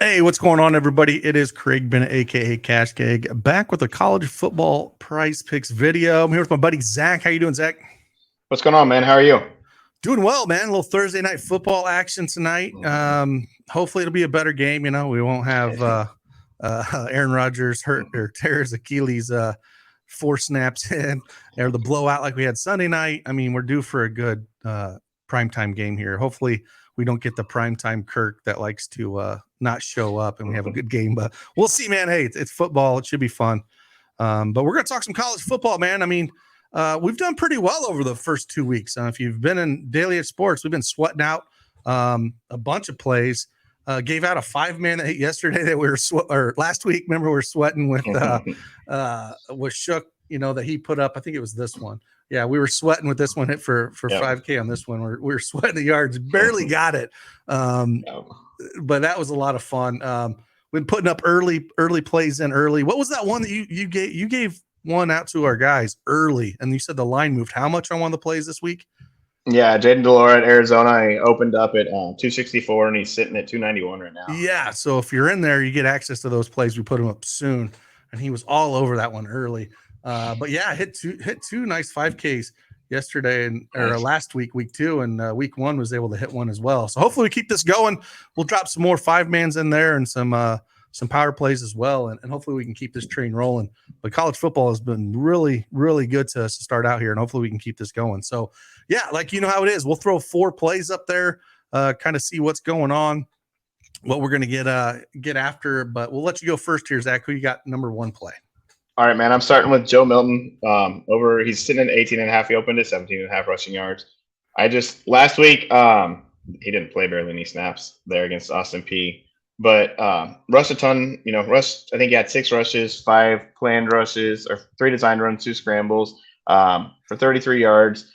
Hey, what's going on, everybody? It is Craig Bennett, aka Cash Keg, back with a college football prize picks video. I'm here with my buddy Zach. How you doing, Zach? What's going on, man? How are you? Doing well, man. A little Thursday night football action tonight. Hopefully, it'll be a better game. You know, we won't have Aaron Rodgers hurt or tear his Achilles 4 snaps in, or the blowout like we had Sunday night. I mean, we're due for a good primetime game here. Hopefully, we don't get the primetime Kirk that likes to not show up and we have a good game, but we'll see, man. Hey, it's football. It should be fun. But we're going to talk some college football, man. I mean, we've done pretty well over the first 2 weeks. If you've been in Daily at Sports, we've been sweating out a bunch of plays. Gave out a 5-man yesterday that we were or last week. Remember, we were sweating with Shook, that he put up. I think it was this one. Yeah, we were sweating with this one hit for 5K on this one. We were sweating the yards, barely got it. But that was a lot of fun. Been putting up early plays in early. What was that one that you gave? You gave one out to our guys early, and you said the line moved how much on one of the plays this week? Yeah, Jaden Delora at Arizona. He opened up at 264, and he's sitting at 291 right now. Yeah, so if you're in there, you get access to those plays. We put him up soon, and he was all over that one early. But yeah, hit two nice 5Ks yesterday or last week, week 2, and week 1 was able to hit one as well. So hopefully we keep this going. We'll drop some more 5-mans in there and some power plays as well, and hopefully we can keep this train rolling. But college football has been really, really good to us to start out here, and hopefully we can keep this going. So yeah, like you know how it is. We'll throw 4 plays up there, kind of see what's going on, what we're going to get after. But we'll let you go first here, Zach. Who you got number 1 play? All right, man. I'm starting with Joe Milton. He's sitting at 18.5. He opened at 17.5 rushing yards. Last week, he didn't play barely any snaps there against Austin Peay. But rushed a ton, rushed, I think he had 6 rushes, 5 planned rushes, or 3 designed runs, 2 scrambles for 33 yards.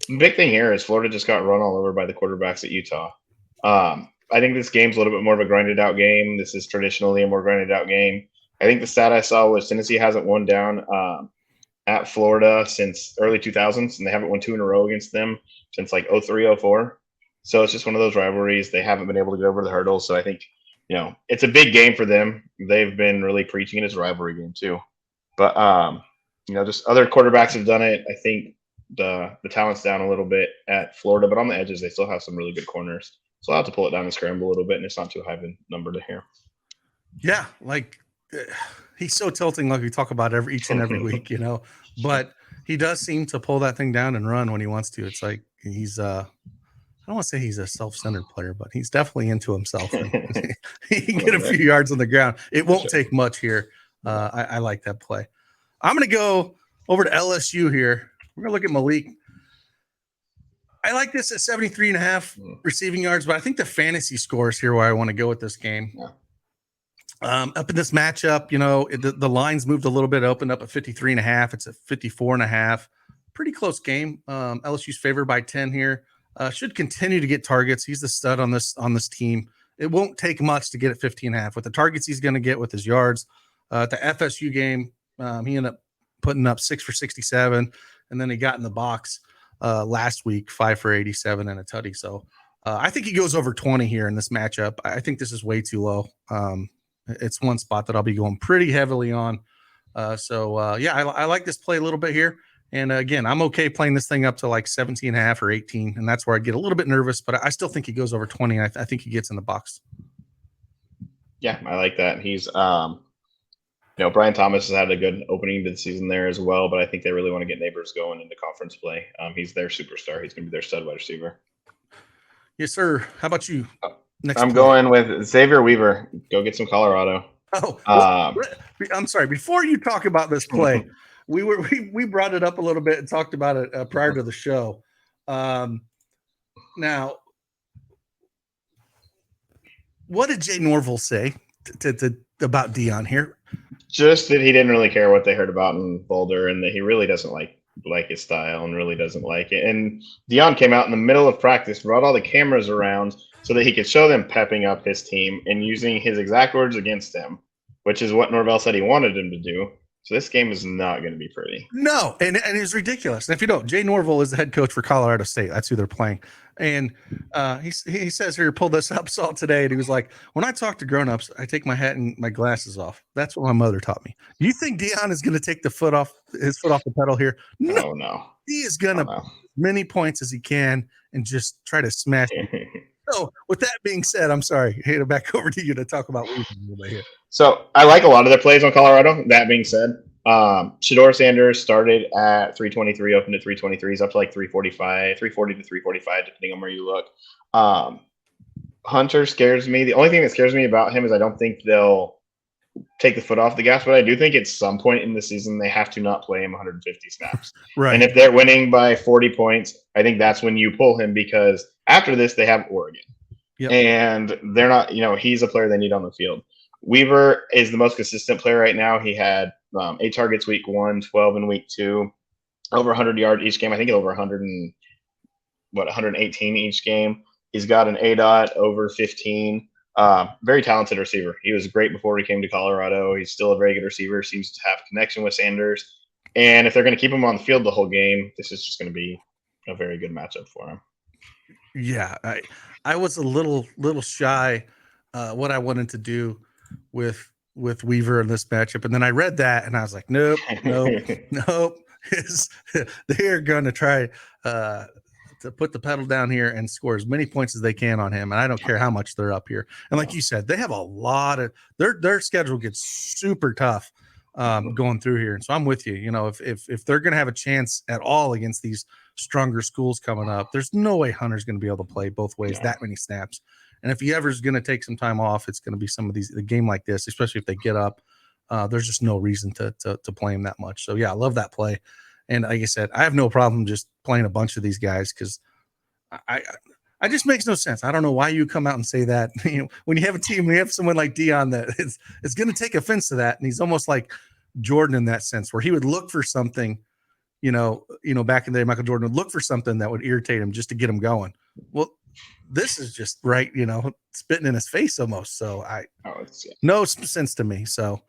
The big thing here is Florida just got run all over by the quarterbacks at Utah. I think this game's a little bit more of a grinded out game. This is traditionally a more grinded out game. I think the stat I saw was Tennessee hasn't won down at Florida since early 2000s, and they haven't won 2 in a row against them since like 03, 04. So it's just one of those rivalries. They haven't been able to get over the hurdles. So I think, it's a big game for them. They've been really preaching it as a rivalry game too. But, just other quarterbacks have done it. I think the talent's down a little bit at Florida, but on the edges, they still have some really good corners. So I'll have to pull it down and scramble a little bit, and it's not too high of a number to hear. Yeah, he's so tilting, like we talk about each and every week, but he does seem to pull that thing down and run when he wants to. It's like he's I don't want to say he's a self-centered player, but he's definitely into himself. He can get a few yards on the ground. It won't take much here. I like that play. I'm going to go over to LSU here. We're going to look at Malik. I like this at 73.5 receiving yards, but I think the fantasy scores here where I want to go with this game. Yeah. Up in this matchup, the lines moved a little bit, opened up at 53.5. It's at 54.5. Pretty close game. LSU's favored by 10 here. Should continue to get targets. He's the stud on this team. It won't take much to get at 15.5 with the targets he's going to get with his yards. The FSU game, he ended up putting up 6 for 67, and then he got in the box last week, 5 for 87 and a tutty. So I think he goes over 20 here in this matchup. I think this is way too low. It's one spot that I'll be going pretty heavily on. I like this play a little bit here. And again, I'm okay playing this thing up to like 17.5 or 18. And that's where I get a little bit nervous, but I still think he goes over 20. And I think he gets in the box. Yeah, I like that. He's, Brian Thomas has had a good opening to the season there as well, but I think they really want to get Nabers going into conference play. He's their superstar. He's going to be their stud wide receiver. Yes, sir. How about you? I'm going with Xavier Weaver. Go get some Colorado. I'm sorry. Before you talk about this play, we brought it up a little bit and talked about it prior to the show. Now, what did Jay Norville say about Deion here? Just that he didn't really care what they heard about in Boulder, and that he really doesn't like his style and really doesn't like it. And Deion came out in the middle of practice, brought all the cameras around so that he could show them pepping up his team and using his exact words against him, which is what Norvell said he wanted him to do. So this game is not going to be pretty. No, and it's ridiculous. And if you don't, Jay Norville is the head coach for Colorado State. That's who they're playing. And he says here, pull this up, saw it today, and he was like, when I talk to grown-ups, I take my hat and my glasses off. That's what my mother taught me. Do you think Deion is going to take his foot off the pedal here? No. Oh, no. He is going to as many points as he can and just try to smash it. So with that being said, I'm sorry. Hand it back over to you to talk about Weaver a little bit here. So I like a lot of their plays on Colorado. That being said, Shedeur Sanders started at 323, opened at 323. He's up to like 345, 340 to 345, depending on where you look. Hunter scares me. The only thing that scares me about him is I don't think they'll take the foot off the gas, but I do think at some point in the season they have to not play him 150 snaps. Right. And if they're winning by 40 points, I think that's when you pull him, because after this they have Oregon. Yep. And they're not, he's a player they need on the field. Weaver is the most consistent player right now. He had 8 targets week 1, 12 in week 2, over 100 yards each game. I think over 118 each game. He's got an ADOT over 15. Very talented receiver. He was great before he came to Colorado. He's still a very good receiver. Seems to have a connection with Sanders. And if they're going to keep him on the field the whole game, this is just going to be a very good matchup for him. Yeah, I was a little shy what I wanted to do with Weaver in this matchup, and then I read that and I was like, nope. They're going to try to put the pedal down here and score as many points as they can on him, and I don't care how much they're up here. And like you said, they have a lot of their schedule gets super tough going through here, and so I'm with you. If they're going to have a chance at all against these stronger schools coming up, there's no way Hunter's going to be able to play both ways that many snaps. And if he ever is going to take some time off, it's going to be a game like this, especially if they get up. There's just no reason to play him that much. So, yeah, I love that play. And like I said, I have no problem just playing a bunch of these guys because I just makes no sense. I don't know why you come out and say that. When you have a team, when you have someone like Deion that it's going to take offense to that. And he's almost like Jordan in that sense, where he would look for something, back in the day, Michael Jordan would look for something that would irritate him just to get him going. Well, this is just right, spitting in his face almost. So no sense to me. So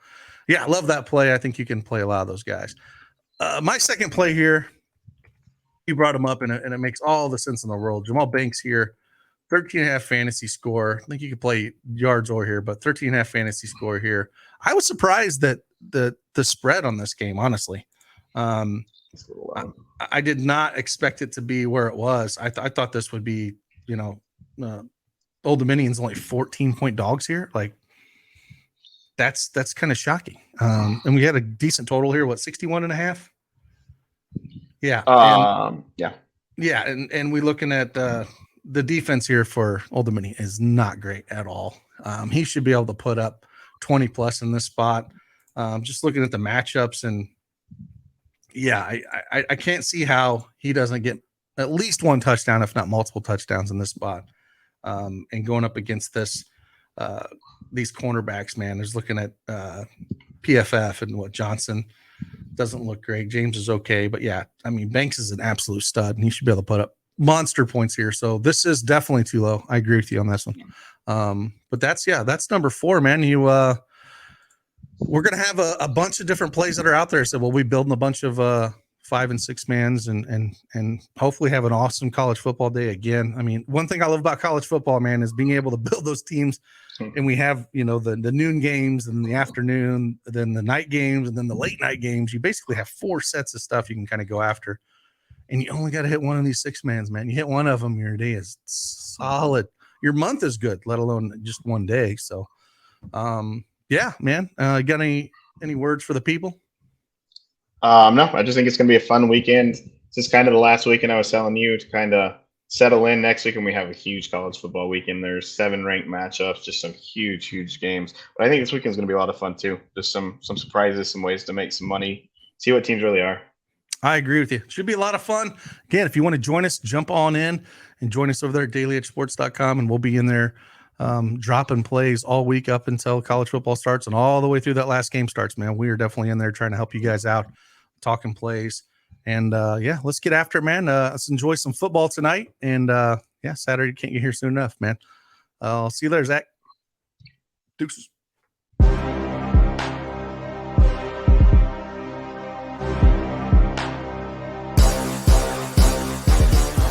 yeah, I love that play. I think you can play a lot of those guys. My second play here, you brought him up and it makes all the sense in the world. Jamal Banks here, 13.5 fantasy score. I think you could play yards over here, but 13.5 fantasy score here. I was surprised that the spread on this game, honestly. I did not expect it to be where it was. I thought this would be, Old Dominion's only 14-point dogs here. Like that's kind of shocking. And we had a decent total here. What, 61.5? Yeah. Yeah. And we're looking at the defense here for Old Dominion is not great at all. He should be able to put up 20 plus in this spot. Just looking at the matchups, and yeah, I can't see how he doesn't get at least one touchdown, if not multiple touchdowns in this spot. And going up against these cornerbacks, man, there's looking at PFF and what Johnson doesn't look great. James is okay, but yeah, I mean, Banks is an absolute stud and he should be able to put up monster points here. So this is definitely too low. I agree with you on this one. But that's number 4, man. We're going to have a bunch of different plays that are out there. So we'll be building a bunch of 5 and 6 mans and hopefully have an awesome college football day again. I mean, one thing I love about college football, man, is being able to build those teams. And we have, the noon games and the afternoon, then the night games, and then the late night games. You basically have 4 sets of stuff you can kind of go after. And you only got to hit one of these 6 mans, man. You hit one of them, your day is solid. Your month is good, let alone just one day. So, yeah, man. You got any words for the people? No, I just think it's going to be a fun weekend. This is kind of the last weekend I was telling you to kind of settle in. Next week, and we have a huge college football weekend. There's 7 ranked matchups, just some huge games. But I think this weekend is going to be a lot of fun too. Just some surprises, some ways to make some money, see what teams really are. I agree with you. Should be a lot of fun. Again, if you want to join us, jump on in and join us over there at dailyedgesports.com, and we'll be in there dropping plays all week up until college football starts and all the way through that last game starts, man. We are definitely in there trying to help you guys out, talking plays. And yeah, let's get after it, man. Let's enjoy some football tonight. And yeah, Saturday can't get here soon enough, man. I'll see you later, Zach. Deuces.